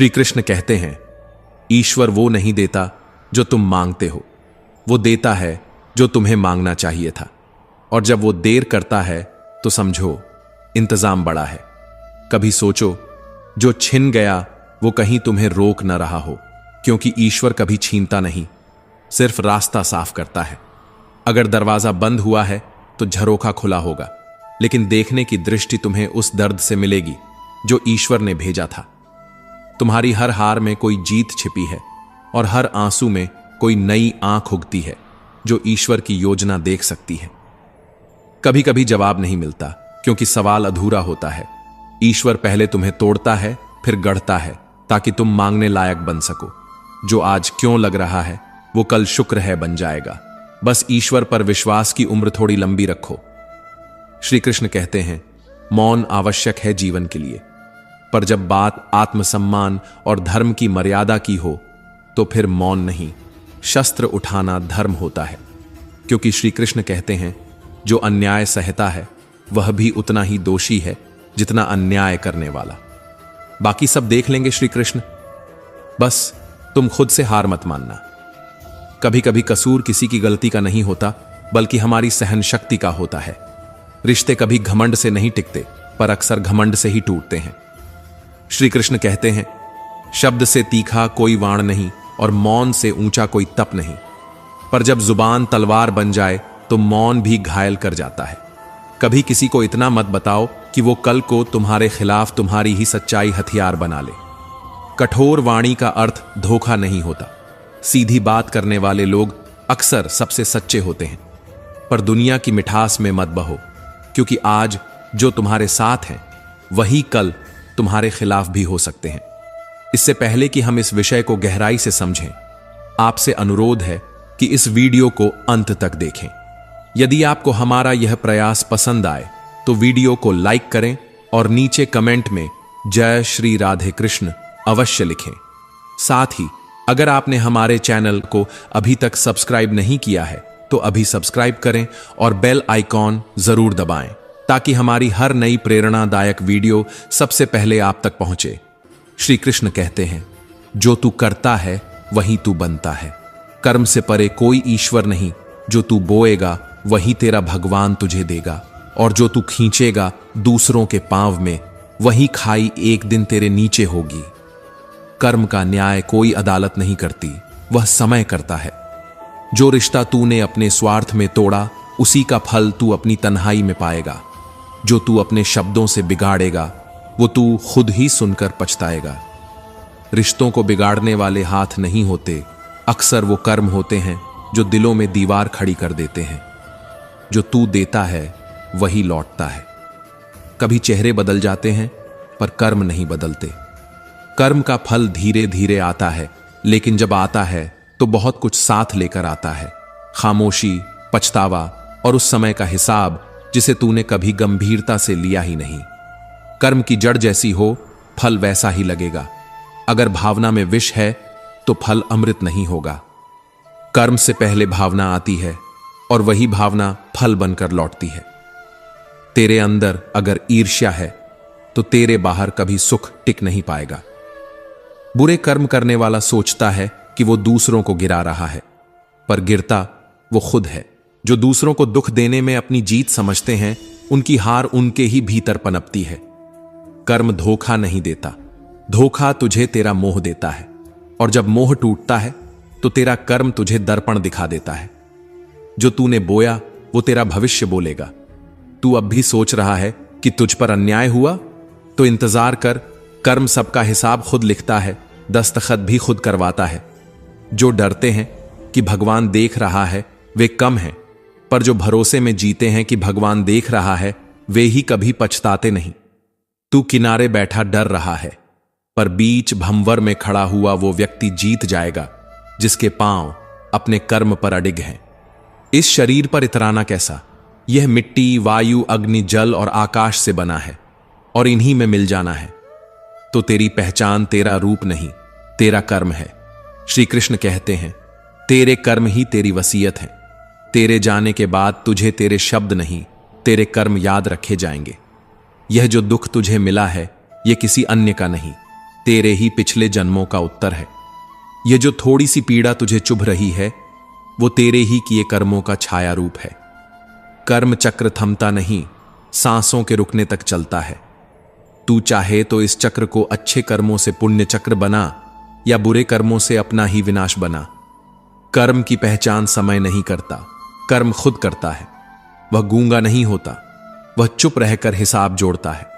श्री कृष्ण कहते हैं, ईश्वर वो नहीं देता जो तुम मांगते हो, वो देता है जो तुम्हें मांगना चाहिए था। और जब वो देर करता है तो समझो इंतजाम बड़ा है। कभी सोचो, जो छिन गया वो कहीं तुम्हें रोक न रहा हो, क्योंकि ईश्वर कभी छीनता नहीं, सिर्फ रास्ता साफ करता है। अगर दरवाजा बंद हुआ है तो झरोखा खुला होगा, लेकिन देखने की दृष्टि तुम्हें उस दर्द से मिलेगी जो ईश्वर ने भेजा था। तुम्हारी हर हार में कोई जीत छिपी है और हर आंसू में कोई नई आंख उगती है जो ईश्वर की योजना देख सकती है। कभी कभी जवाब नहीं मिलता क्योंकि सवाल अधूरा होता है। ईश्वर पहले तुम्हें तोड़ता है, फिर गढ़ता है, ताकि तुम मांगने लायक बन सको। जो आज क्यों लग रहा है वो कल शुक्र है बन जाएगा। बस ईश्वर पर विश्वास की उम्र थोड़ी लंबी रखो। श्री कृष्ण कहते हैं, मौन आवश्यक है जीवन के लिए, पर जब बात आत्मसम्मान और धर्म की मर्यादा की हो तो फिर मौन नहीं, शस्त्र उठाना धर्म होता है। क्योंकि श्री कृष्ण कहते हैं, जो अन्याय सहता है वह भी उतना ही दोषी है जितना अन्याय करने वाला। बाकी सब देख लेंगे श्री कृष्ण, बस तुम खुद से हार मत मानना। कभी कभी कसूर किसी की गलती का नहीं होता, बल्कि हमारी सहन शक्ति का होता है। रिश्ते कभी घमंड से नहीं टिकते, पर अक्सर घमंड से ही टूटते हैं। श्री कृष्ण कहते हैं, शब्द से तीखा कोई वाण नहीं और मौन से ऊंचा कोई तप नहीं, पर जब जुबान तलवार बन जाए तो मौन भी घायल कर जाता है। कभी किसी को इतना मत बताओ कि वो कल को तुम्हारे खिलाफ तुम्हारी ही सच्चाई हथियार बना ले। कठोर वाणी का अर्थ धोखा नहीं होता। सीधी बात करने वाले लोग अक्सर सबसे सच्चे होते हैं। पर दुनिया की मिठास में मत बहो, क्योंकि आज जो तुम्हारे साथ हैं वही कल तुम्हारे खिलाफ भी हो सकते हैं। इससे पहले कि हम इस विषय को गहराई से समझें, आपसे अनुरोध है कि इस वीडियो को अंत तक देखें। यदि आपको हमारा यह प्रयास पसंद आए तो वीडियो को लाइक करें और नीचे कमेंट में जय श्री राधे कृष्ण अवश्य लिखें। साथ ही अगर आपने हमारे चैनल को अभी तक सब्सक्राइब नहीं किया है तो अभी सब्सक्राइब करें और बेल आइकॉन जरूर दबाएं, ताकि हमारी हर नई प्रेरणादायक वीडियो सबसे पहले आप तक पहुंचे। श्री कृष्ण कहते हैं, जो तू करता है वही तू बनता है। कर्म से परे कोई ईश्वर नहीं। जो तू बोएगा वही तेरा भगवान तुझे देगा, और जो तू खींचेगा दूसरों के पांव में वही खाई एक दिन तेरे नीचे होगी। कर्म का न्याय कोई अदालत नहीं करती, वह समय करता है। जो रिश्ता तूने अपने स्वार्थ में तोड़ा उसी का फल तू अपनी तन्हाई में पाएगा। जो तू अपने शब्दों से बिगाड़ेगा वो तू खुद ही सुनकर पछताएगा। रिश्तों को बिगाड़ने वाले हाथ नहीं होते, अक्सर वो कर्म होते हैं जो दिलों में दीवार खड़ी कर देते हैं। जो तू देता है वही लौटता है। कभी चेहरे बदल जाते हैं पर कर्म नहीं बदलते। कर्म का फल धीरे धीरे आता है, लेकिन जब आता है तो बहुत कुछ साथ लेकर आता है। खामोशी, पछतावा और उस समय का हिसाब जिसे तूने कभी गंभीरता से लिया ही नहीं। कर्म की जड़ जैसी हो, फल वैसा ही लगेगा। अगर भावना में विष है तो फल अमृत नहीं होगा। कर्म से पहले भावना आती है और वही भावना फल बनकर लौटती है। तेरे अंदर अगर ईर्ष्या है तो तेरे बाहर कभी सुख टिक नहीं पाएगा। बुरे कर्म करने वाला सोचता है कि वो दूसरों को गिरा रहा है, पर गिरता वो खुद है। जो दूसरों को दुख देने में अपनी जीत समझते हैं, उनकी हार उनके ही भीतर पनपती है। कर्म धोखा नहीं देता, धोखा तुझे तेरा मोह देता है। और जब मोह टूटता है तो तेरा कर्म तुझे दर्पण दिखा देता है। जो तूने बोया वो तेरा भविष्य बोलेगा। तू अब भी सोच रहा है कि तुझ पर अन्याय हुआ, तो इंतजार कर, कर्म सबका हिसाब खुद लिखता है, दस्तखत भी खुद करवाता है। जो डरते हैं कि भगवान देख रहा है वे कम हैं, पर जो भरोसे में जीते हैं कि भगवान देख रहा है वे ही कभी पछताते नहीं। तू किनारे बैठा डर रहा है, पर बीच भंवर में खड़ा हुआ वो व्यक्ति जीत जाएगा जिसके पांव अपने कर्म पर अडिग हैं। इस शरीर पर इतराना कैसा? यह मिट्टी, वायु, अग्नि, जल और आकाश से बना है और इन्हीं में मिल जाना है। तो तेरी पहचान तेरा रूप नहीं, तेरा कर्म है। श्री कृष्ण कहते हैं, तेरे कर्म ही तेरी वसीयत है। तेरे जाने के बाद तुझे तेरे शब्द नहीं, तेरे कर्म याद रखे जाएंगे। यह जो दुख तुझे मिला है यह किसी अन्य का नहीं, तेरे ही पिछले जन्मों का उत्तर है। ये जो थोड़ी सी पीड़ा तुझे चुभ रही है, वो तेरे ही किए कर्मों का छाया रूप है। कर्म चक्र थमता नहीं, सांसों के रुकने तक चलता है। तू चाहे तो इस चक्र को अच्छे कर्मों से पुण्य चक्र बना या बुरे कर्मों से अपना ही विनाश बना। कर्म की पहचान समय नहीं करता, कर्म खुद करता है। वह गूंगा नहीं होता, वह चुप रहकर हिसाब जोड़ता है।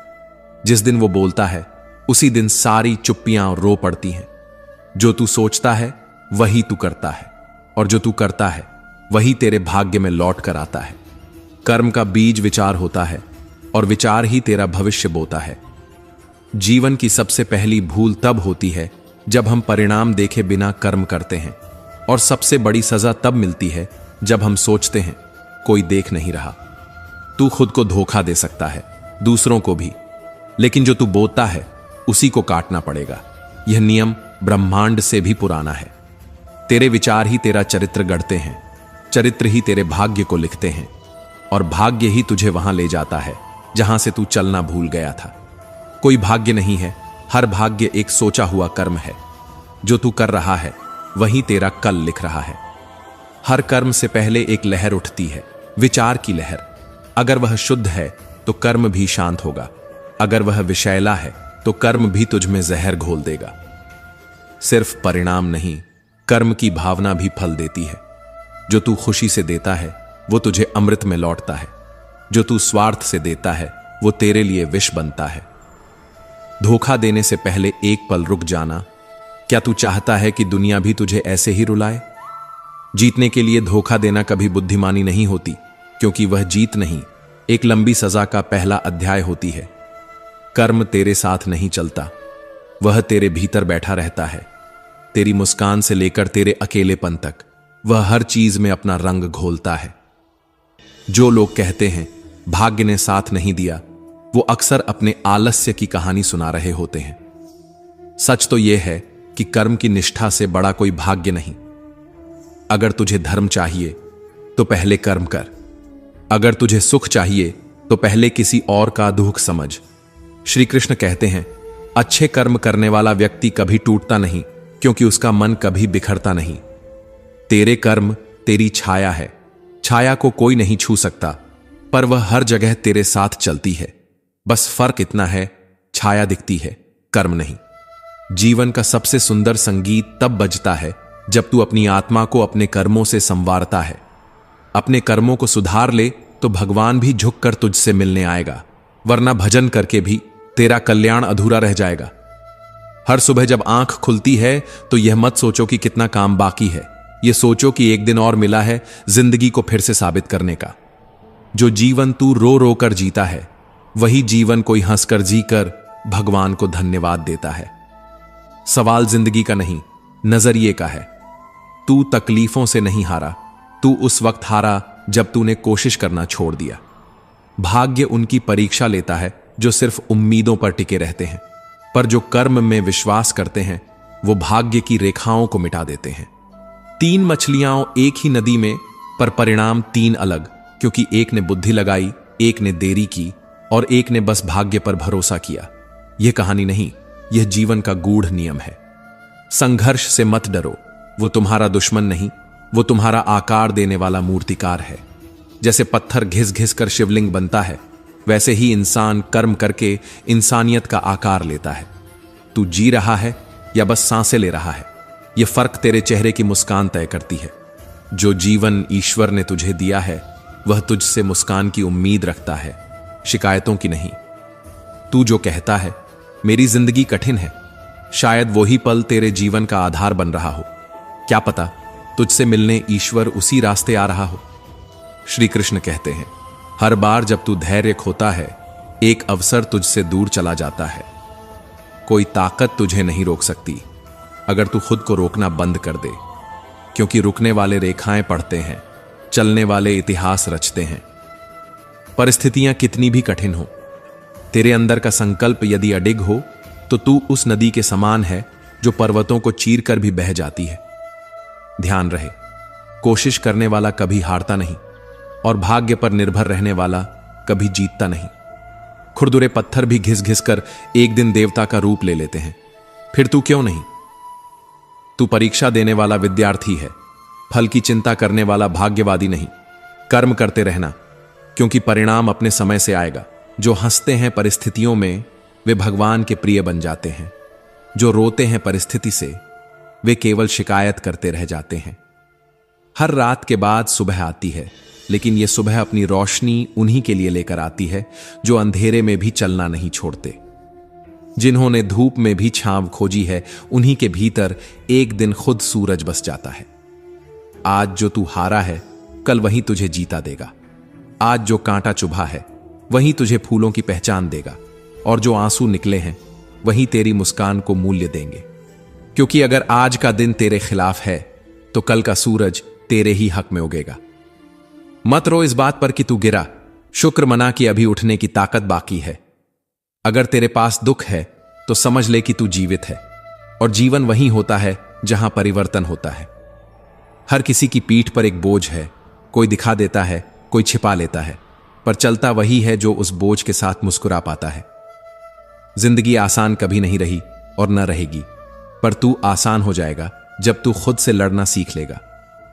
जिस दिन वो बोलता है उसी दिन सारी चुप्पियां रो पड़ती हैं। जो तू सोचता है वही तू करता है, और जो तू करता है वही तेरे भाग्य में लौट कर आता है। कर्म का बीज विचार होता है, और विचार ही तेरा भविष्य बोता है। जीवन की सबसे पहली भूल तब होती है जब हम परिणाम देखे बिना कर्म करते हैं, और सबसे बड़ी सजा तब मिलती है जब हम सोचते हैं कोई देख नहीं रहा। तू खुद को धोखा दे सकता है, दूसरों को भी, लेकिन जो तू बोता है उसी को काटना पड़ेगा। यह नियम ब्रह्मांड से भी पुराना है। तेरे विचार ही तेरा चरित्र गढ़ते हैं, चरित्र ही तेरे भाग्य को लिखते हैं, और भाग्य ही तुझे वहां ले जाता है जहां से तू चलना भूल गया था। कोई भाग्य नहीं है, हर भाग्य एक सोचा हुआ कर्म है। जो तू कर रहा है वही तेरा कल लिख रहा है। हर कर्म से पहले एक लहर उठती है, विचार की लहर। अगर वह शुद्ध है तो कर्म भी शांत होगा, अगर वह विषैला है तो कर्म भी तुझ में जहर घोल देगा। सिर्फ परिणाम नहीं, कर्म की भावना भी फल देती है। जो तू खुशी से देता है वो तुझे अमृत में लौटता है, जो तू स्वार्थ से देता है वो तेरे लिए विष बनता है। धोखा देने से पहले एक पल रुक जाना। क्या तू चाहता है कि दुनिया भी तुझे ऐसे ही रुलाए? जीतने के लिए धोखा देना कभी बुद्धिमानी नहीं होती, क्योंकि वह जीत नहीं, एक लंबी सजा का पहला अध्याय होती है। कर्म तेरे साथ नहीं चलता, वह तेरे भीतर बैठा रहता है। तेरी मुस्कान से लेकर तेरे अकेलेपन तक वह हर चीज में अपना रंग घोलता है। जो लोग कहते हैं भाग्य ने साथ नहीं दिया, वो अक्सर अपने आलस्य की कहानी सुना रहे होते हैं। सच तो यह है कि कर्म की निष्ठा से बड़ा कोई भाग्य नहीं। अगर तुझे धर्म चाहिए तो पहले कर्म कर, अगर तुझे सुख चाहिए तो पहले किसी और का दुख समझ। श्री कृष्ण कहते हैं, अच्छे कर्म करने वाला व्यक्ति कभी टूटता नहीं, क्योंकि उसका मन कभी बिखरता नहीं। तेरे कर्म तेरी छाया है, छाया को कोई नहीं छू सकता, पर वह हर जगह तेरे साथ चलती है। बस फर्क इतना है, छाया दिखती है, कर्म नहीं। जीवन का सबसे सुंदर संगीत तब बजता है जब तू अपनी आत्मा को अपने कर्मों से संवारता है। अपने कर्मों को सुधार ले तो भगवान भी झुककर तुझसे मिलने आएगा, वरना भजन करके भी तेरा कल्याण अधूरा रह जाएगा। हर सुबह जब आंख खुलती है तो यह मत सोचो कि कितना काम बाकी है, यह सोचो कि एक दिन और मिला है जिंदगी को फिर से साबित करने का। जो जीवन तू रो रो कर जीता है, वही जीवन कोई हंसकर जीकर भगवान को धन्यवाद देता है। सवाल जिंदगी का नहीं, नजरिए का है। तू तकलीफों से नहीं हारा, तू उस वक्त हारा जब तूने कोशिश करना छोड़ दिया। भाग्य उनकी परीक्षा लेता है जो सिर्फ उम्मीदों पर टिके रहते हैं, पर जो कर्म में विश्वास करते हैं वो भाग्य की रेखाओं को मिटा देते हैं। 3 मछलियां एक ही नदी में, पर परिणाम 3 अलग, क्योंकि एक ने बुद्धि लगाई, एक ने देरी की, और एक ने बस भाग्य पर भरोसा किया। यह कहानी नहीं, यह जीवन का गूढ़ नियम है। संघर्ष से मत डरो, वो तुम्हारा दुश्मन नहीं, वो तुम्हारा आकार देने वाला मूर्तिकार है। जैसे पत्थर घिस घिस कर शिवलिंग बनता है, वैसे ही इंसान कर्म करके इंसानियत का आकार लेता है। तू जी रहा है या बस सांसें ले रहा है, यह फर्क तेरे चेहरे की मुस्कान तय करती है। जो जीवन ईश्वर ने तुझे दिया है वह तुझसे मुस्कान की उम्मीद रखता है, शिकायतों की नहीं। तू जो कहता है मेरी जिंदगी कठिन है, शायद वही पल तेरे जीवन का आधार बन रहा हो। क्या पता तुझसे मिलने ईश्वर उसी रास्ते आ रहा हो। श्री कृष्ण कहते हैं, हर बार जब तू धैर्य खोता है, एक अवसर तुझसे दूर चला जाता है। कोई ताकत तुझे नहीं रोक सकती अगर तू खुद को रोकना बंद कर दे, क्योंकि रुकने वाले रेखाएं पढ़ते हैं, चलने वाले इतिहास रचते हैं। परिस्थितियां कितनी भी कठिन हो, तेरे अंदर का संकल्प यदि अडिग हो तो तू उस नदी के समान है जो पर्वतों को चीरकर भी बह जाती है। ध्यान रहे, कोशिश करने वाला कभी हारता नहीं, और भाग्य पर निर्भर रहने वाला कभी जीतता नहीं। खुरदुरे पत्थर भी घिस घिस कर एक दिन देवता का रूप ले लेते हैं, फिर तू क्यों नहीं? तू परीक्षा देने वाला विद्यार्थी है, फल की चिंता करने वाला भाग्यवादी नहीं। कर्म करते रहना, क्योंकि परिणाम अपने समय से आएगा। जो हंसते हैं परिस्थितियों में, वे भगवान के प्रिय बन जाते हैं। जो रोते हैं परिस्थिति से, वे केवल शिकायत करते रह जाते हैं। हर रात के बाद सुबह आती है, लेकिन यह सुबह अपनी रोशनी उन्हीं के लिए लेकर आती है जो अंधेरे में भी चलना नहीं छोड़ते। जिन्होंने धूप में भी छांव खोजी है, उन्हीं के भीतर एक दिन खुद सूरज बस जाता है। आज जो तू हारा है, कल वही तुझे जीता देगा। आज जो कांटा चुभा है, वही तुझे फूलों की पहचान देगा। और जो आंसू निकले हैं, वही तेरी मुस्कान को मूल्य देंगे। क्योंकि अगर आज का दिन तेरे खिलाफ है, तो कल का सूरज तेरे ही हक में उगेगा। मत रो इस बात पर कि तू गिरा, शुक्र मना कि अभी उठने की ताकत बाकी है। अगर तेरे पास दुख है, तो समझ ले कि तू जीवित है, और जीवन वही होता है जहां परिवर्तन होता है। हर किसी की पीठ पर एक बोझ है, कोई दिखा देता है, कोई छिपा लेता है, पर चलता वही है जो उस बोझ के साथ मुस्कुरा पाता है। जिंदगी आसान कभी नहीं रही और न रहेगी, पर तू आसान हो जाएगा जब तू खुद से लड़ना सीख लेगा।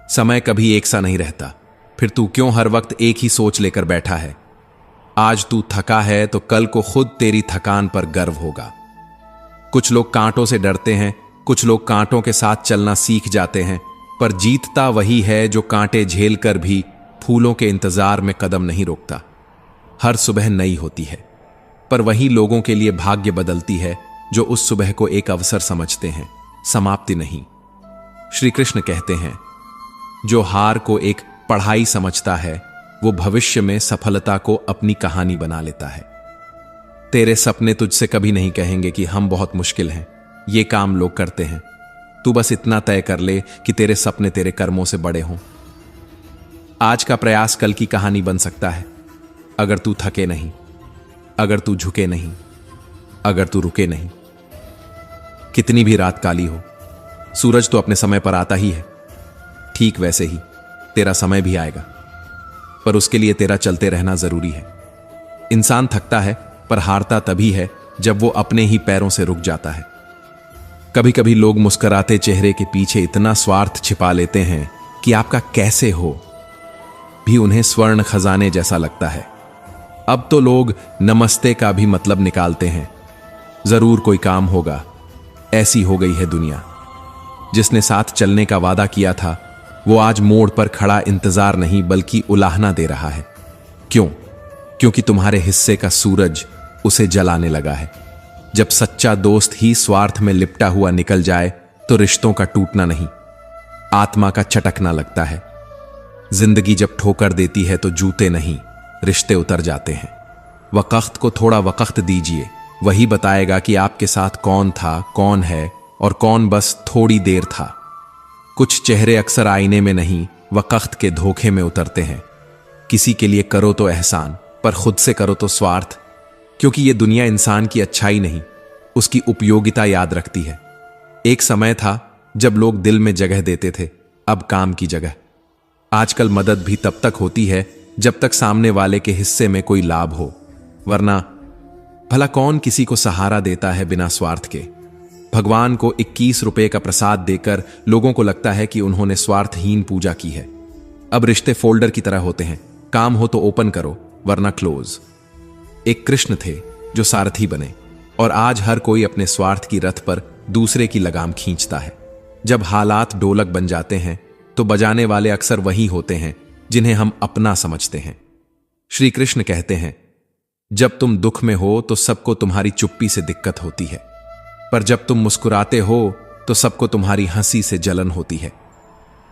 समय कभी एक सा नहीं रहता, फिर तू क्यों हर वक्त एक ही सोच लेकर बैठा है? आज तू थका है तो कल को खुद तेरी थकान पर गर्व होगा। कुछ लोग कांटों से डरते हैं, कुछ लोग कांटों के साथ चलना सीख जाते हैं, पर जीतता वही है जो कांटे झेल कर भी फूलों के इंतजार में कदम नहीं रोकता। हर सुबह नई होती है, पर वही लोगों के लिए भाग्य बदलती है जो उस सुबह को एक अवसर समझते हैं, समाप्ति नहीं। श्री कृष्ण कहते हैं, जो हार को एक पढ़ाई समझता है, वो भविष्य में सफलता को अपनी कहानी बना लेता है। तेरे सपने तुझसे कभी नहीं कहेंगे कि हम बहुत मुश्किल हैं, ये काम लोग करते हैं। तू बस इतना तय कर ले कि तेरे सपने तेरे कर्मों से बड़े हों। आज का प्रयास कल की कहानी बन सकता है, अगर तू थके नहीं, अगर तू झुके नहीं, अगर तू रुके नहीं। कितनी भी रात काली हो, सूरज तो अपने समय पर आता ही है। ठीक वैसे ही तेरा समय भी आएगा, पर उसके लिए तेरा चलते रहना जरूरी है। इंसान थकता है, पर हारता तभी है जब वो अपने ही पैरों से रुक जाता है। कभी कभी लोग मुस्कुराते चेहरे के पीछे इतना स्वार्थ छिपा लेते हैं कि आपका कैसे हो भी उन्हें स्वर्ण खजाने जैसा लगता है। अब तो लोग नमस्ते का भी मतलब निकालते हैं। जरूर कोई काम होगा, ऐसी हो गई है दुनिया। जिसने साथ चलने का वादा किया था, वो आज मोड़ पर खड़ा इंतजार नहीं बल्कि उलाहना दे रहा है। क्यों? क्योंकि तुम्हारे हिस्से का सूरज उसे जलाने लगा है। जब सच्चा दोस्त ही स्वार्थ में लिपटा हुआ निकल जाए, तो रिश्तों का टूटना नहीं, आत्मा का चटकना लगता है। जिंदगी जब ठोकर देती है तो जूते नहीं, रिश्ते उतर जाते हैं। वक्त को थोड़ा वक्त दीजिए, वही बताएगा कि आपके साथ कौन था, कौन है और कौन बस थोड़ी देर था। कुछ चेहरे अक्सर आईने में नहीं, वक्त के धोखे में उतरते हैं। किसी के लिए करो तो एहसान, पर खुद से करो तो स्वार्थ। क्योंकि ये दुनिया इंसान की अच्छाई नहीं, उसकी उपयोगिता याद रखती है। एक समय था जब लोग दिल में जगह देते थे, अब काम की जगह। आजकल मदद भी तब तक होती है जब तक सामने वाले के हिस्से में कोई लाभ हो, वरना भला कौन किसी को सहारा देता है बिना स्वार्थ के। भगवान को 21 रुपए का प्रसाद देकर लोगों को लगता है कि उन्होंने स्वार्थहीन पूजा की है। अब रिश्ते फोल्डर की तरह होते हैं, काम हो तो ओपन करो वरना क्लोज। एक कृष्ण थे जो सारथी बने, और आज हर कोई अपने स्वार्थ की रथ पर दूसरे की लगाम खींचता है। जब हालात ढोलक बन जाते हैं, तो बजाने वाले अक्सर वही होते हैं जिन्हें हम अपना समझते हैं। श्री कृष्ण कहते हैं, जब तुम दुख में हो तो सबको तुम्हारी चुप्पी से दिक्कत होती है, पर जब तुम मुस्कुराते हो तो सबको तुम्हारी हंसी से जलन होती है।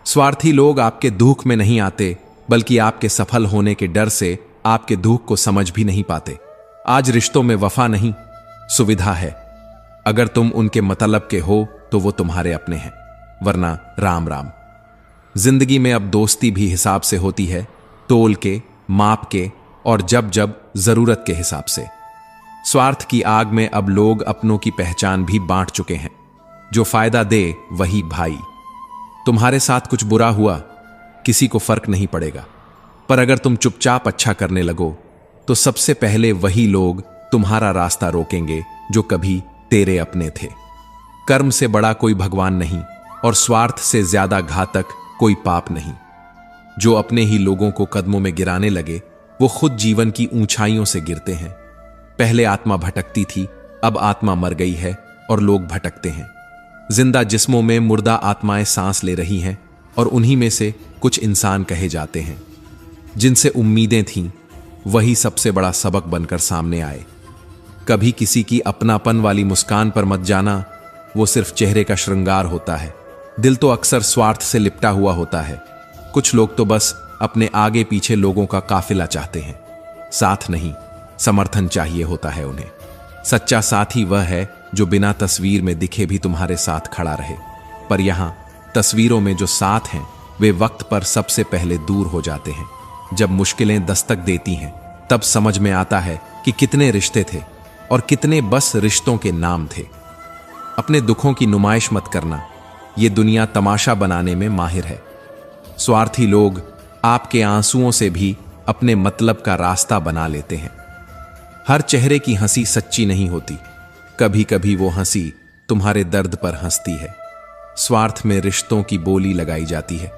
स्वार्थी लोग आपके दुख में नहीं आते, बल्कि आपके सफल होने के डर से आपके दुख को समझ भी नहीं पाते। आज रिश्तों में वफा नहीं, सुविधा है। अगर तुम उनके मतलब के हो तो वो तुम्हारे अपने हैं, वरना राम राम। जिंदगी में अब दोस्ती भी हिसाब से होती है, तोल के, माप के और जब जब जरूरत के हिसाब से। स्वार्थ की आग में अब लोग अपनों की पहचान भी बांट चुके हैं। जो फायदा दे वही भाई। तुम्हारे साथ कुछ बुरा हुआ, किसी को फर्क नहीं पड़ेगा, पर अगर तुम चुपचाप अच्छा करने लगो तो सबसे पहले वही लोग तुम्हारा रास्ता रोकेंगे जो कभी तेरे अपने थे। कर्म से बड़ा कोई भगवान नहीं और स्वार्थ से ज्यादा घातक कोई पाप नहीं। जो अपने ही लोगों को कदमों में गिराने लगे वो खुद जीवन की ऊंचाइयों से गिरते हैं। पहले आत्मा भटकती थी, अब आत्मा मर गई है और लोग भटकते हैं। जिंदा जिस्मों में मुर्दा आत्माएं सांस ले रही हैं और उन्हीं में से कुछ इंसान कहे जाते हैं। जिनसे उम्मीदें थीं वही सबसे बड़ा सबक बनकर सामने आए। कभी किसी की अपनापन वाली मुस्कान पर मत जाना, वो सिर्फ चेहरे का श्रृंगार होता है। दिल तो अक्सर स्वार्थ से लिपटा हुआ होता है। कुछ लोग तो बस अपने आगे पीछे लोगों का काफिला चाहते हैं, साथ नहीं, समर्थन चाहिए होता है उन्हें। सच्चा साथी वह है जो बिना तस्वीर में दिखे भी तुम्हारे साथ खड़ा रहे। पर यहां तस्वीरों में जो साथ हैं वे वक्त पर सबसे पहले दूर हो जाते हैं। जब मुश्किलें दस्तक देती हैं तब समझ में आता है कि कितने रिश्ते थे और कितने बस रिश्तों के नाम थे। अपने दुखों की नुमाइश मत करना, ये दुनिया तमाशा बनाने में माहिर है। स्वार्थी लोग आपके आंसुओं से भी अपने मतलब का रास्ता बना लेते हैं। हर चेहरे की हंसी सच्ची नहीं होती, कभी कभी वो हंसी तुम्हारे दर्द पर हंसती है। स्वार्थ में रिश्तों की बोली लगाई जाती है,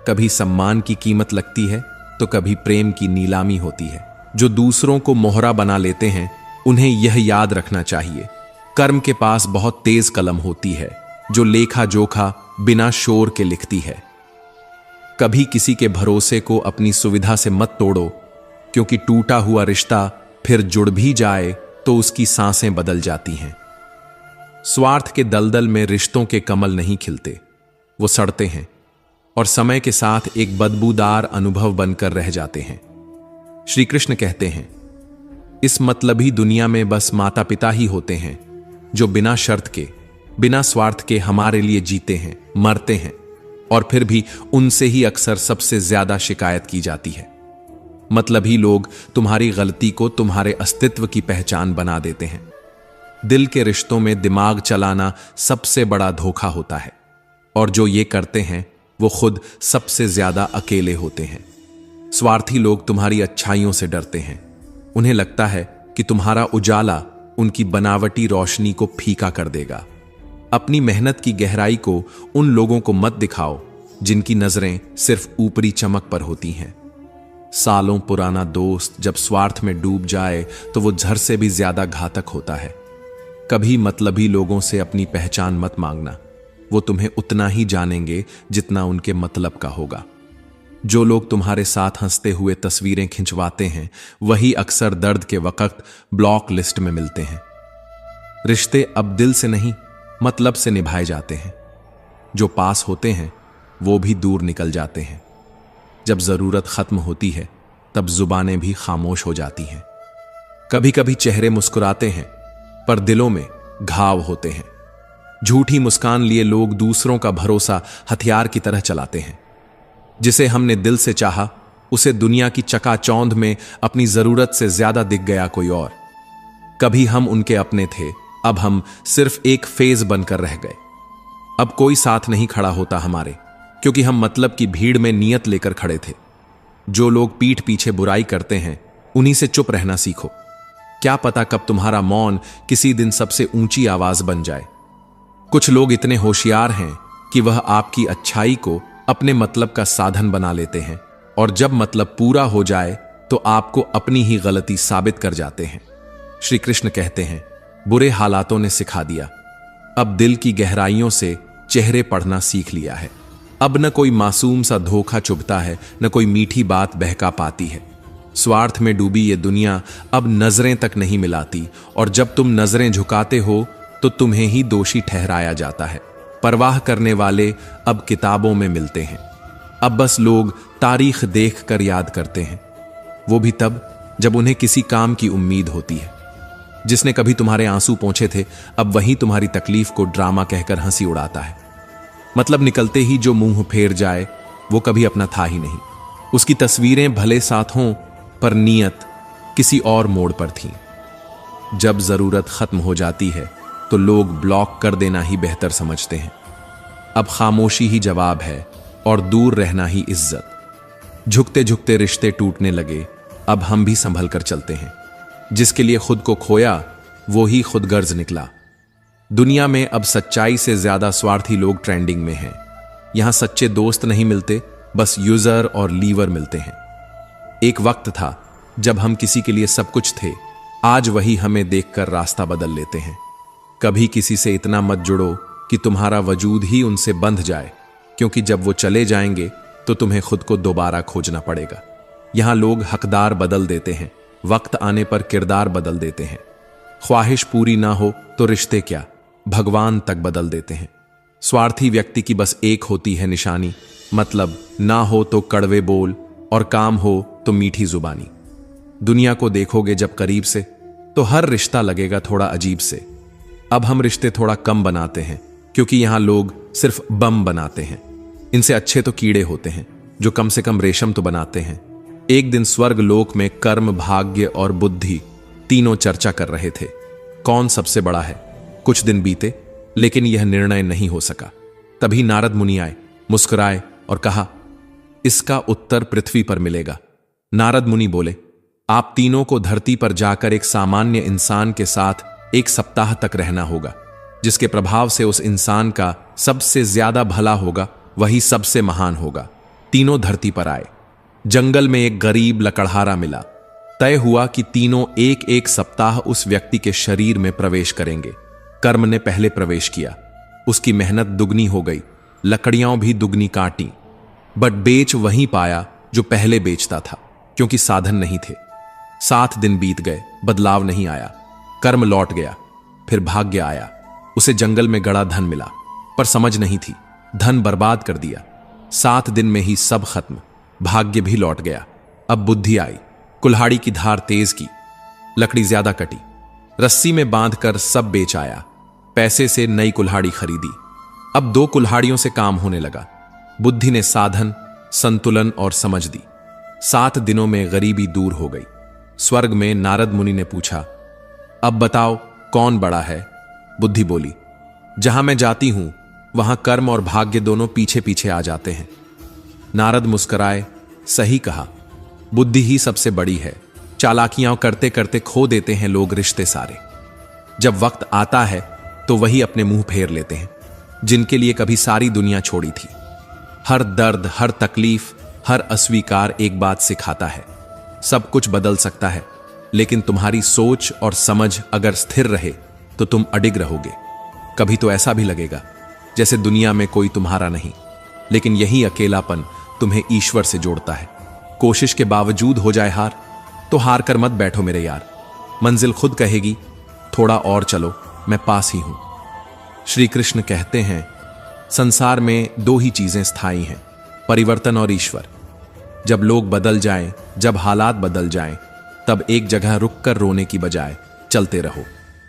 कभी सम्मान की कीमत लगती है तो कभी प्रेम की नीलामी होती है। जो दूसरों को मोहरा बना लेते हैं उन्हें यह याद रखना चाहिए, कर्म के पास बहुत तेज कलम होती है जो लेखा जोखा बिना शोर के लिखती है। कभी किसी के भरोसे को अपनी सुविधा से मत तोड़ो, क्योंकि टूटा हुआ रिश्ता फिर जुड़ भी जाए तो उसकी सांसें बदल जाती हैं। स्वार्थ के दलदल में रिश्तों के कमल नहीं खिलते, वो सड़ते हैं और समय के साथ एक बदबूदार अनुभव बनकर रह जाते हैं। श्री कृष्ण कहते हैं, इस मतलबी दुनिया में बस माता पिता ही होते हैं जो बिना शर्त के, बिना स्वार्थ के हमारे लिए जीते हैं, मरते हैं, और फिर भी उनसे ही अक्सर सबसे ज्यादा शिकायत की जाती है। मतलबी लोग तुम्हारी गलती को तुम्हारे अस्तित्व की पहचान बना देते हैं। दिल के रिश्तों में दिमाग चलाना सबसे बड़ा धोखा होता है, और जो ये करते हैं वो खुद सबसे ज्यादा अकेले होते हैं। स्वार्थी लोग तुम्हारी अच्छाइयों से डरते हैं। उन्हें लगता है कि तुम्हारा उजाला उनकी बनावटी रोशनी को फीका कर देगा। अपनी मेहनत की गहराई को उन लोगों को मत दिखाओ जिनकी नजरें सिर्फ ऊपरी चमक पर होती हैं। सालों पुराना दोस्त जब स्वार्थ में डूब जाए तो वो झर से भी ज्यादा घातक होता है। कभी मतलबी लोगों से अपनी पहचान मत मांगना, वो तुम्हें उतना ही जानेंगे जितना उनके मतलब का होगा। जो लोग तुम्हारे साथ हंसते हुए तस्वीरें खिंचवाते हैं वही अक्सर दर्द के वक्त ब्लॉक लिस्ट में मिलते हैं। रिश्ते अब दिल से नहीं, मतलब से निभाए जाते हैं। जो पास होते हैं वो भी दूर निकल जाते हैं। जब जरूरत खत्म होती है तब जुबानें भी खामोश हो जाती हैं। कभी कभी चेहरे मुस्कुराते हैं पर दिलों में घाव होते हैं। झूठी मुस्कान लिए लोग दूसरों का भरोसा हथियार की तरह चलाते हैं। जिसे हमने दिल से चाहा उसे दुनिया की चकाचौंध में अपनी जरूरत से ज्यादा दिख गया कोई और। कभी हम उनके अपने थे, अब हम सिर्फ एक फेज बनकर रह गए। अब कोई साथ नहीं खड़ा होता हमारे, क्योंकि हम मतलब की भीड़ में नियत लेकर खड़े थे। जो लोग पीठ पीछे बुराई करते हैं उन्हीं से चुप रहना सीखो। क्या पता कब तुम्हारा मौन किसी दिन सबसे ऊंची आवाज बन जाए। कुछ लोग इतने होशियार हैं कि वह आपकी अच्छाई को अपने मतलब का साधन बना लेते हैं, और जब मतलब पूरा हो जाए तो आपको अपनी ही गलती साबित कर जाते हैं। श्री कृष्ण कहते हैं, बुरे हालातों ने सिखा दिया, अब दिल की गहराइयों से चेहरे पढ़ना सीख लिया है। अब न कोई मासूम सा धोखा चुभता है, न कोई मीठी बात बहका पाती है। स्वार्थ में डूबी ये दुनिया अब नजरें तक नहीं मिलाती, और जब तुम नजरें झुकाते हो तो तुम्हें ही दोषी ठहराया जाता है। परवाह करने वाले अब किताबों में मिलते हैं। अब बस लोग तारीख देख कर याद करते हैं, वो भी तब जब उन्हें किसी काम की उम्मीद होती है। जिसने कभी तुम्हारे आंसू पोंछे थे अब वही तुम्हारी तकलीफ को ड्रामा कहकर हंसी उड़ाता है। मतलब निकलते ही जो मुंह फेर जाए वो कभी अपना था ही नहीं। उसकी तस्वीरें भले साथ हों पर नीयत किसी और मोड़ पर थी। जब जरूरत खत्म हो जाती है तो लोग ब्लॉक कर देना ही बेहतर समझते हैं। अब खामोशी ही जवाब है और दूर रहना ही इज्जत। झुकते झुकते रिश्ते टूटने लगे, अब हम भी संभल कर चलते हैं। जिसके लिए खुद को खोया वो ही खुद गर्ज निकला। दुनिया में अब सच्चाई से ज्यादा स्वार्थी लोग ट्रेंडिंग में हैं। यहां सच्चे दोस्त नहीं मिलते, बस यूजर और लीवर मिलते हैं। एक वक्त था जब हम किसी के लिए सब कुछ थे, आज वही हमें देखकर रास्ता बदल लेते हैं। कभी किसी से इतना मत जुड़ो कि तुम्हारा वजूद ही उनसे बंध जाए, क्योंकि जब वो चले जाएंगे तो तुम्हें खुद को दोबारा खोजना पड़ेगा। यहां लोग हकदार बदल देते हैं, वक्त आने पर किरदार बदल देते हैं। ख्वाहिश पूरी ना हो तो रिश्ते क्या, भगवान तक बदल देते हैं। स्वार्थी व्यक्ति की बस एक होती है निशानी, मतलब ना हो तो कड़वे बोल और काम हो तो मीठी जुबानी। दुनिया को देखोगे जब करीब से तो हर रिश्ता लगेगा थोड़ा अजीब से। अब हम रिश्ते थोड़ा कम बनाते हैं, क्योंकि यहां लोग सिर्फ बम बनाते हैं। इनसे अच्छे तो कीड़े होते हैं जो कम से कम रेशम तो बनाते हैं। एक दिन स्वर्ग लोक में कर्म, भाग्य और बुद्धि तीनों चर्चा कर रहे थे, कौन सबसे बड़ा है। कुछ दिन बीते, लेकिन यह निर्णय नहीं हो सका। तभी नारद मुनि आए, मुस्कुराए और कहा, इसका उत्तर पृथ्वी पर मिलेगा। नारद मुनि बोले, आप तीनों को धरती पर जाकर एक सामान्य इंसान के साथ 1 सप्ताह तक रहना होगा। जिसके प्रभाव से उस इंसान का सबसे ज्यादा भला होगा, वही सबसे महान होगा। तीनों धरती पर आए। जंगल में एक गरीब लकड़हारा मिला। तय हुआ कि तीनों 1-1 सप्ताह उस व्यक्ति के शरीर में प्रवेश करेंगे। कर्म ने पहले प्रवेश किया, उसकी मेहनत दुगनी हो गई, लकड़ियां भी दुगनी काटी, बट बेच वहीं पाया जो पहले बेचता था, क्योंकि साधन नहीं थे। 7 दिन बीत गए, बदलाव नहीं आया। कर्म लौट गया, फिर भाग्य आया। उसे जंगल में गड़ा धन मिला, पर समझ नहीं थी, धन बर्बाद कर दिया। 7 दिन में ही सब खत्म। भाग्य भी लौट गया। अब बुद्धि आई, कुल्हाड़ी की धार तेज की, लकड़ी ज्यादा कटी, रस्सी में बांधकर सब बेच आया। पैसे से नई कुल्हाड़ी खरीदी। अब 2 कुल्हाड़ियों से काम होने लगा। बुद्धि ने साधन, संतुलन और समझ दी। 7 दिनों में गरीबी दूर हो गई। स्वर्ग में नारद मुनि ने पूछा, अब बताओ कौन बड़ा है। बुद्धि बोली, जहां मैं जाती हूं वहां कर्म और भाग्य दोनों पीछे पीछे आ जाते हैं। नारद मुस्कुराए, सही कहा, बुद्धि ही सबसे बड़ी है। चालाकियां करते करते खो देते हैं लोग रिश्ते सारे। जब वक्त आता है तो वही अपने मुंह फेर लेते हैं, जिनके लिए कभी सारी दुनिया छोड़ी थी। हर दर्द, हर तकलीफ, हर अस्वीकार एक बात सिखाता है, सब कुछ बदल सकता है, लेकिन तुम्हारी सोच और समझ अगर स्थिर रहे तो तुम अडिग रहोगे। कभी तो ऐसा भी लगेगा जैसे दुनिया में कोई तुम्हारा नहीं, लेकिन यही अकेलापन तुम्हें ईश्वर से जोड़ता है। कोशिश के बावजूद हो जाए हार, तो हार कर मत बैठो मेरे यार। मंजिल खुद कहेगी, थोड़ा और चलो, मैं पास ही हूं। श्री कृष्ण कहते हैं, संसार में 2 ही चीजें स्थायी हैं, परिवर्तन और ईश्वर। जब लोग बदल जाएं, जब हालात बदल जाएं, तब एक जगह रुककर रोने की बजाय चलते रहो,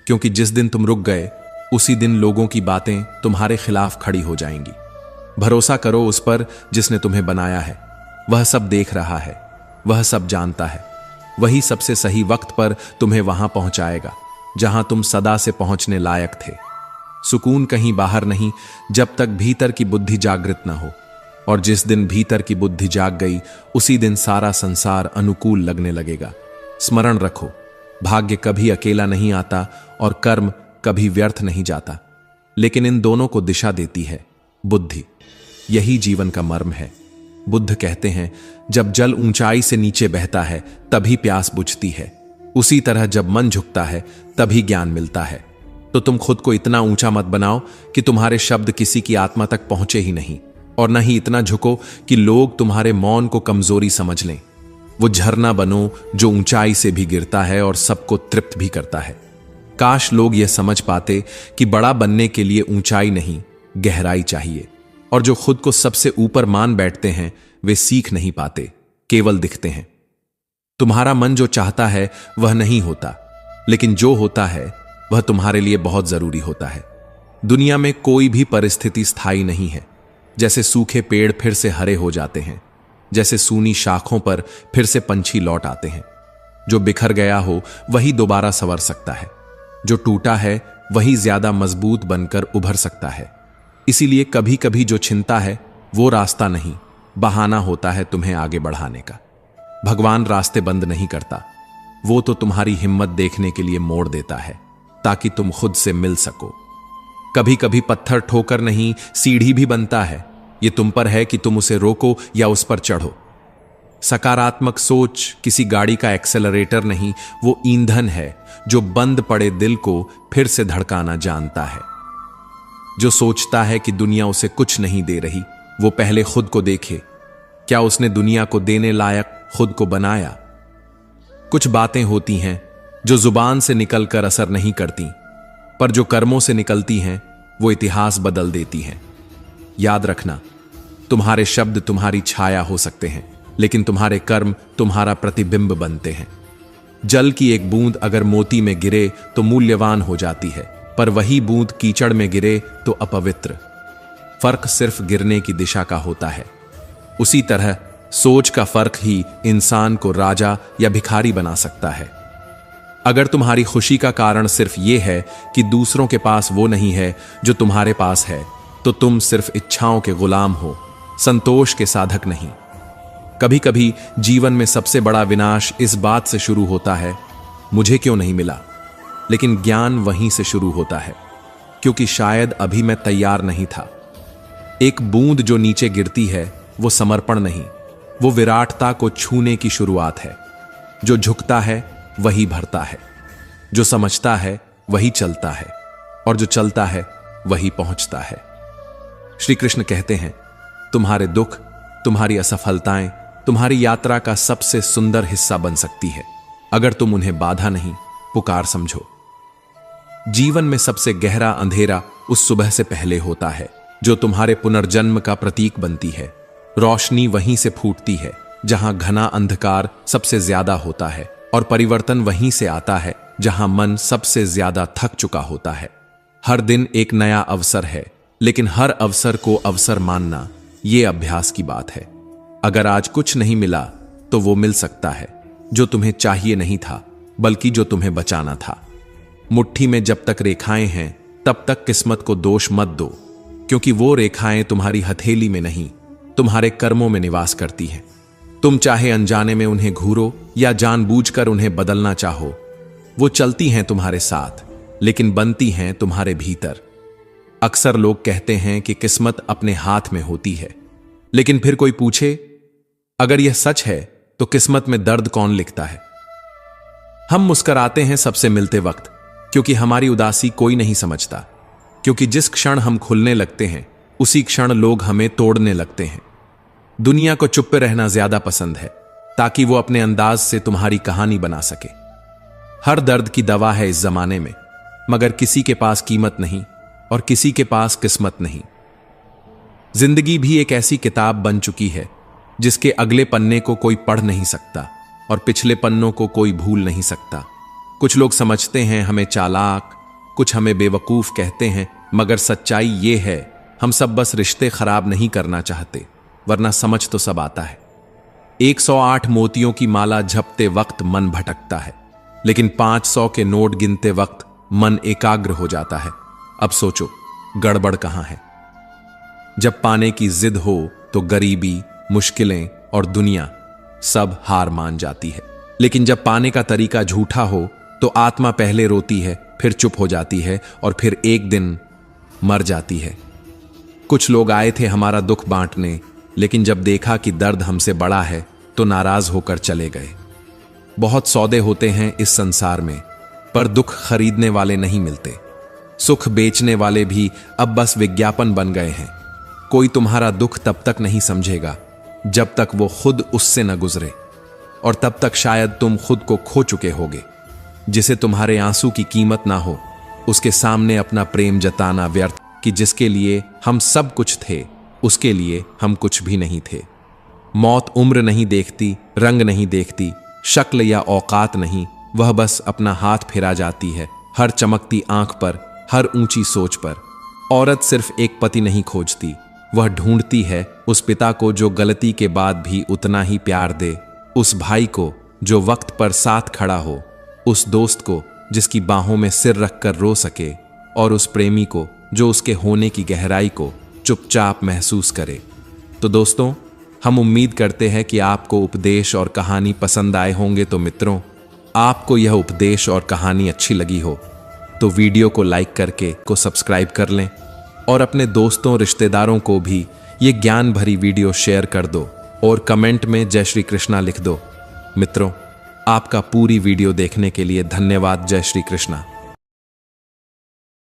क्योंकि जिस दिन तुम रुक गए उसी दिन लोगों की बातें तुम्हारे खिलाफ खड़ी हो जाएंगी। भरोसा करो उस पर जिसने तुम्हें बनाया है। वह सब देख रहा है, वह सब जानता है। वही सबसे सही वक्त पर तुम्हें वहां पहुंचाएगा जहां तुम सदा से पहुंचने लायक थे। सुकून कहीं बाहर नहीं, जब तक भीतर की बुद्धि जागृत ना हो, और जिस दिन भीतर की बुद्धि जाग गई उसी दिन सारा संसार अनुकूल लगने लगेगा। स्मरण रखो, भाग्य कभी अकेला नहीं आता और कर्म कभी व्यर्थ नहीं जाता, लेकिन इन दोनों को दिशा देती है बुद्धि। यही जीवन का मर्म है। बुद्ध कहते हैं, जब जल ऊंचाई से नीचे बहता है तभी प्यास बुझती है, उसी तरह जब मन झुकता है तभी ज्ञान मिलता है। तो तुम खुद को इतना ऊंचा मत बनाओ कि तुम्हारे शब्द किसी की आत्मा तक पहुंचे ही नहीं, और न ही इतना झुको कि लोग तुम्हारे मौन को कमजोरी समझ लें। वो झरना बनो जो ऊंचाई से भी गिरता है और सबको तृप्त भी करता है। काश लोग यह समझ पाते कि बड़ा बनने के लिए ऊंचाई नहीं, गहराई चाहिए, और जो खुद को सबसे ऊपर मान बैठते हैं वे सीख नहीं पाते, केवल दिखते हैं। तुम्हारा मन जो चाहता है वह नहीं होता, लेकिन जो होता है वह तुम्हारे लिए बहुत जरूरी होता है। दुनिया में कोई भी परिस्थिति स्थायी नहीं है। जैसे सूखे पेड़ फिर से हरे हो जाते हैं, जैसे सूनी शाखों पर फिर से पंछी लौट आते हैं। जो बिखर गया हो वही दोबारा संवर सकता है, जो टूटा है वही ज्यादा मजबूत बनकर उभर सकता है। इसीलिए कभी कभी जो छिनता है वो रास्ता नहीं, बहाना होता है तुम्हें आगे बढ़ाने का। भगवान रास्ते बंद नहीं करता, वो तो तुम्हारी हिम्मत देखने के लिए मोड़ देता है ताकि तुम खुद से मिल सको। कभी कभी पत्थर ठोकर नहीं, सीढ़ी भी बनता है। ये तुम पर है कि तुम उसे रोको या उस पर चढ़ो। सकारात्मक सोच किसी गाड़ी का एक्सेलरेटर नहीं, वो ईंधन है जो बंद पड़े दिल को फिर से धड़काना जानता है। जो सोचता है कि दुनिया उसे कुछ नहीं दे रही, वो पहले खुद को देखे। क्या उसने दुनिया को देने लायक खुद को बनाया? कुछ बातें होती हैं जो जुबान से निकलकर असर नहीं करती, पर जो कर्मों से निकलती हैं वो इतिहास बदल देती हैं। याद रखना, तुम्हारे शब्द तुम्हारी छाया हो सकते हैं, लेकिन तुम्हारे कर्म तुम्हारा प्रतिबिंब बनते हैं। जल की एक बूंद अगर मोती में गिरे तो मूल्यवान हो जाती है, पर वही बूंद कीचड़ में गिरे तो अपवित्र। फर्क सिर्फ गिरने की दिशा का होता है। उसी तरह सोच का फर्क ही इंसान को राजा या भिखारी बना सकता है। अगर तुम्हारी खुशी का कारण सिर्फ यह है कि दूसरों के पास वो नहीं है जो तुम्हारे पास है, तो तुम सिर्फ इच्छाओं के गुलाम हो, संतोष के साधक नहीं। कभी कभी जीवन में सबसे बड़ा विनाश इस बात से शुरू होता है, मुझे क्यों नहीं मिला, लेकिन ज्ञान वहीं से शुरू होता है, क्योंकि शायद अभी मैं तैयार नहीं था। एक बूंद जो नीचे गिरती है वो समर्पण नहीं, वो विराटता को छूने की शुरुआत है। जो झुकता है वही भरता है, जो समझता है वही चलता है, और जो चलता है वही पहुंचता है। श्री कृष्ण कहते हैं, तुम्हारे दुख, तुम्हारी असफलताएं तुम्हारी यात्रा का सबसे सुंदर हिस्सा बन सकती है, अगर तुम उन्हें बाधा नहीं, पुकार समझो। जीवन में सबसे गहरा अंधेरा उस सुबह से पहले होता है जो तुम्हारे पुनर्जन्म का प्रतीक बनती है। रोशनी वहीं से फूटती है जहां घना अंधकार सबसे ज्यादा होता है, और परिवर्तन वहीं से आता है जहां मन सबसे ज्यादा थक चुका होता है। हर दिन एक नया अवसर है, लेकिन हर अवसर को अवसर मानना, यह अभ्यास की बात है। अगर आज कुछ नहीं मिला तो वो मिल सकता है जो तुम्हें चाहिए नहीं था, बल्कि जो तुम्हें बचाना था। मुट्ठी में जब तक रेखाएं हैं तब तक किस्मत को दोष मत दो, क्योंकि वो रेखाएं तुम्हारी हथेली में नहीं, तुम्हारे कर्मों में निवास करती हैं। तुम चाहे अनजाने में उन्हें घूरो या जानबूझकर उन्हें बदलना चाहो, वो चलती हैं तुम्हारे साथ, लेकिन बनती हैं तुम्हारे भीतर। अक्सर लोग कहते हैं कि किस्मत अपने हाथ में होती है, लेकिन फिर कोई पूछे, अगर यह सच है तो किस्मत में दर्द कौन लिखता है? हम मुस्कुराते हैं सबसे मिलते वक्त, क्योंकि हमारी उदासी कोई नहीं समझता, क्योंकि जिस क्षण हम खुलने लगते हैं उसी क्षण लोग हमें तोड़ने लगते हैं। दुनिया को चुप रहना ज्यादा पसंद है, ताकि वो अपने अंदाज से तुम्हारी कहानी बना सके। हर दर्द की दवा है इस जमाने में, मगर किसी के पास कीमत नहीं और किसी के पास किस्मत नहीं। जिंदगी भी एक ऐसी किताब बन चुकी है जिसके अगले पन्ने को कोई पढ़ नहीं सकता और पिछले पन्नों को कोई भूल नहीं सकता। कुछ लोग समझते हैं हमें चालाक, कुछ हमें बेवकूफ कहते हैं, मगर सच्चाई ये है, हम सब बस रिश्ते खराब नहीं करना चाहते, वरना समझ तो सब आता है। 108 मोतियों की माला झपते वक्त मन भटकता है, लेकिन 500 के नोट गिनते वक्त मन एकाग्र हो जाता है। अब सोचो, गड़बड़ कहां है? जब पाने की जिद हो तो गरीबी, मुश्किलें और दुनिया सब हार मान जाती है, लेकिन जब पाने का तरीका झूठा हो तो आत्मा पहले रोती है, फिर चुप हो जाती है और फिर एक दिन मर जाती है। कुछ लोग आए थे हमारा दुख बांटने, लेकिन जब देखा कि दर्द हमसे बड़ा है तो नाराज होकर चले गए। बहुत सौदे होते हैं इस संसार में, पर दुख खरीदने वाले नहीं मिलते। सुख बेचने वाले भी अब बस विज्ञापन बन गए हैं। कोई तुम्हारा दुख तब तक नहीं समझेगा जब तक वो खुद उससे न गुजरे, और तब तक शायद तुम खुद को खो चुके होगे। जिसे तुम्हारे आंसू की कीमत ना हो, उसके सामने अपना प्रेम जताना व्यर्थ, कि जिसके लिए हम सब कुछ थे उसके लिए हम कुछ भी नहीं थे। मौत उम्र नहीं देखती, रंग नहीं देखती, शक्ल या औकात नहीं, वह बस अपना हाथ फिरा जाती है हर चमकती आंख पर, हर ऊंची सोच पर। औरत सिर्फ एक पति नहीं खोजती, वह ढूंढती है उस पिता को जो गलती के बाद भी उतना ही प्यार दे, उस भाई को जो वक्त पर साथ खड़ा हो, उस दोस्त को जिसकी बाहों में सिर रखकर रो सके, और उस प्रेमी को जो उसके होने की गहराई को चुपचाप महसूस करे। तो दोस्तों, हम उम्मीद करते हैं कि आपको उपदेश और कहानी पसंद आए होंगे। तो मित्रों, आपको यह उपदेश और कहानी अच्छी लगी हो तो वीडियो को लाइक करके को सब्सक्राइब कर लें और अपने दोस्तों रिश्तेदारों को भी ये ज्ञान भरी वीडियो शेयर कर दो और कमेंट में जय श्री कृष्णा लिख दो। मित्रों, आपका पूरी वीडियो देखने के लिए धन्यवाद। जय श्री कृष्णा।